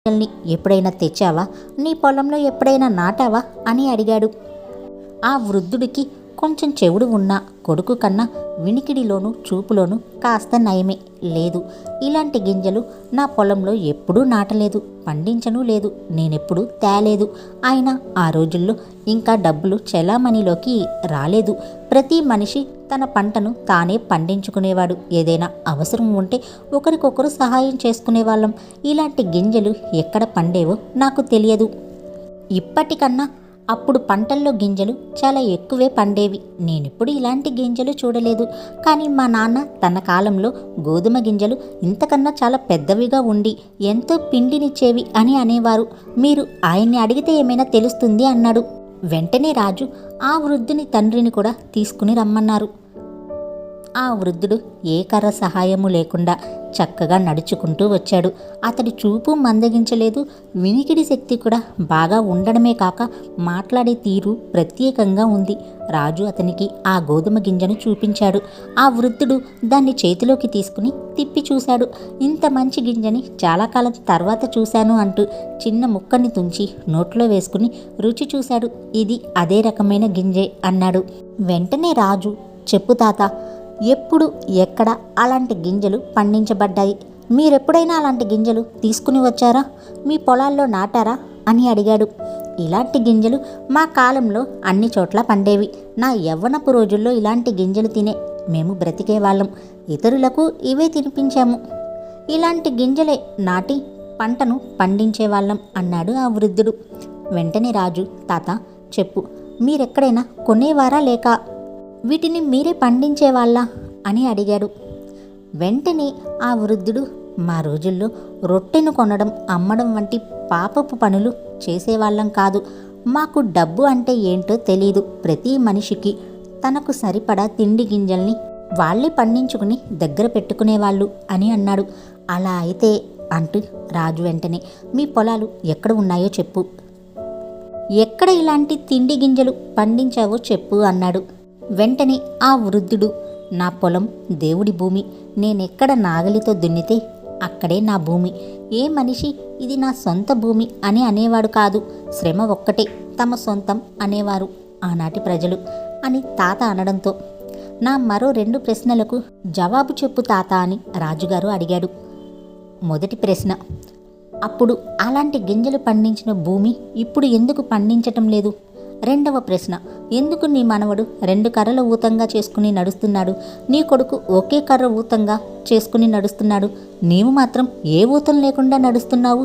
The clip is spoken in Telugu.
గింజల్ని ఎప్పుడైనా తెచ్చావా? నీ పొలంలో ఎప్పుడైనా నాటావా అని అడిగాడు. ఆ వృద్ధుడికి కొంచెం చెవుడు ఉన్న కొడుకు కన్నా వినికిడిలోనూ చూపులోనూ కాస్త నయమే. లేదు, ఇలాంటి గింజలు నా పొలంలో ఎప్పుడూ నాటలేదు, పండించనూ లేదు, నేనెప్పుడూ తేలేదు. అయినా ఆ రోజుల్లో ఇంకా డబ్బులు చెలామణిలోకి రాలేదు. ప్రతి మనిషి తన పంటను తానే పండించుకునేవాడు. ఏదైనా అవసరం ఉంటే ఒకరికొకరు సహాయం చేసుకునేవాళ్ళం. ఇలాంటి గింజలు ఎక్కడ పండేవో నాకు తెలియదు. ఇప్పటికన్నా అప్పుడు పంటల్లో గింజలు చాలా ఎక్కువే పండేవి. నేనెప్పుడు ఇలాంటి గింజలు చూడలేదు. కానీ మా నాన్న తన కాలంలో గోధుమ గింజలు ఇంతకన్నా చాలా పెద్దవిగా ఉండి ఎంతో పిండినిచ్చేవి అని అనేవారు. మీరు ఆయన్ని అడిగితే ఏమైనా తెలుస్తుంది అన్నాడు. వెంటనే రాజు ఆ వృద్ధుని తండ్రిని కూడా తీసుకుని రమ్మన్నారు. ఆ వృద్ధుడు ఏ కర్ర సహాయము లేకుండా చక్కగా నడుచుకుంటూ వచ్చాడు. అతడి చూపు మందగించలేదు, వినికిడి శక్తి కూడా బాగా ఉండడమే కాక మాట్లాడే తీరు ప్రత్యేకంగా ఉంది. రాజు అతనికి ఆ గోధుమ గింజను చూపించాడు. ఆ వృద్ధుడు దాన్ని చేతిలోకి తీసుకుని తిప్పి చూశాడు. ఇంత మంచి గింజని చాలా కాలం తర్వాత చూశాను అంటూ చిన్న ముక్కని తుంచి నోట్లో వేసుకుని రుచి చూశాడు. ఇది అదే రకమైన గింజే అన్నాడు. వెంటనే రాజు, చెప్పు తాత, ఎప్పుడు ఎక్కడ అలాంటి గింజలు పండించబడ్డాయి? మీరెప్పుడైనా అలాంటి గింజలు తీసుకుని వచ్చారా? మీ పొలాల్లో నాటారా అని అడిగాడు. ఇలాంటి గింజలు మా కాలంలో అన్ని చోట్ల పండేవి. నా యవ్వనపు రోజుల్లో ఇలాంటి గింజలు తినే మేము బ్రతికేవాళ్ళం. ఇతరులకు ఇవే తినిపించాము. ఇలాంటి గింజలే నాటి పంటను పండించేవాళ్ళం అన్నాడు ఆ వృద్ధుడు. వెంటనే రాజు, తాత చెప్పు, మీరెక్కడైనా కొనేవారా లేక వీటిని మీరే పండించేవాళ్ళా అని అడిగాడు. వెంటనే ఆ వృద్ధుడు, మా రోజుల్లో రొట్టెను కొనడం, అమ్మడం వంటి పాపపు పనులు చేసేవాళ్ళం కాదు. మాకు డబ్బు అంటే ఏంటో తెలీదు. ప్రతి మనిషికి తనకు సరిపడా తిండి గింజల్ని వాళ్ళే పండించుకుని దగ్గర పెట్టుకునేవాళ్ళు అని అన్నాడు. అలా అయితే అంటూ రాజు వెంటనే, మీ పొలాలు ఎక్కడ ఉన్నాయో చెప్పు, ఎక్కడ ఇలాంటి తిండి గింజలు పండించావో చెప్పు అన్నాడు. వెంటనే ఆ వృద్ధుడు, నా పొలం దేవుడి భూమి. నేనెక్కడ నాగలితో దున్నితే అక్కడే నా భూమి. ఏ మనిషి ఇది నా సొంత భూమి అని అనేవాడు కాదు. శ్రమ ఒక్కటే తమ సొంతం అనేవారు ఆనాటి ప్రజలు అని తాత అనడంతో, నా మరో 2 ప్రశ్నలకు జవాబు చెప్పు తాత అని రాజుగారు అడిగాడు. మొదటి ప్రశ్న, అప్పుడు అలాంటి గింజలు పండించిన భూమి ఇప్పుడు ఎందుకు పండించటం లేదు? రెండవ ప్రశ్న, ఎందుకు నీ మనవడు 2 కర్రల ఊతంగా చేసుకుని నడుస్తున్నాడు? నీ కొడుకు ఒకే కర్ర ఊతంగా చేసుకుని నడుస్తున్నాడు. నీవు మాత్రం ఏ ఊతం లేకుండా నడుస్తున్నావు?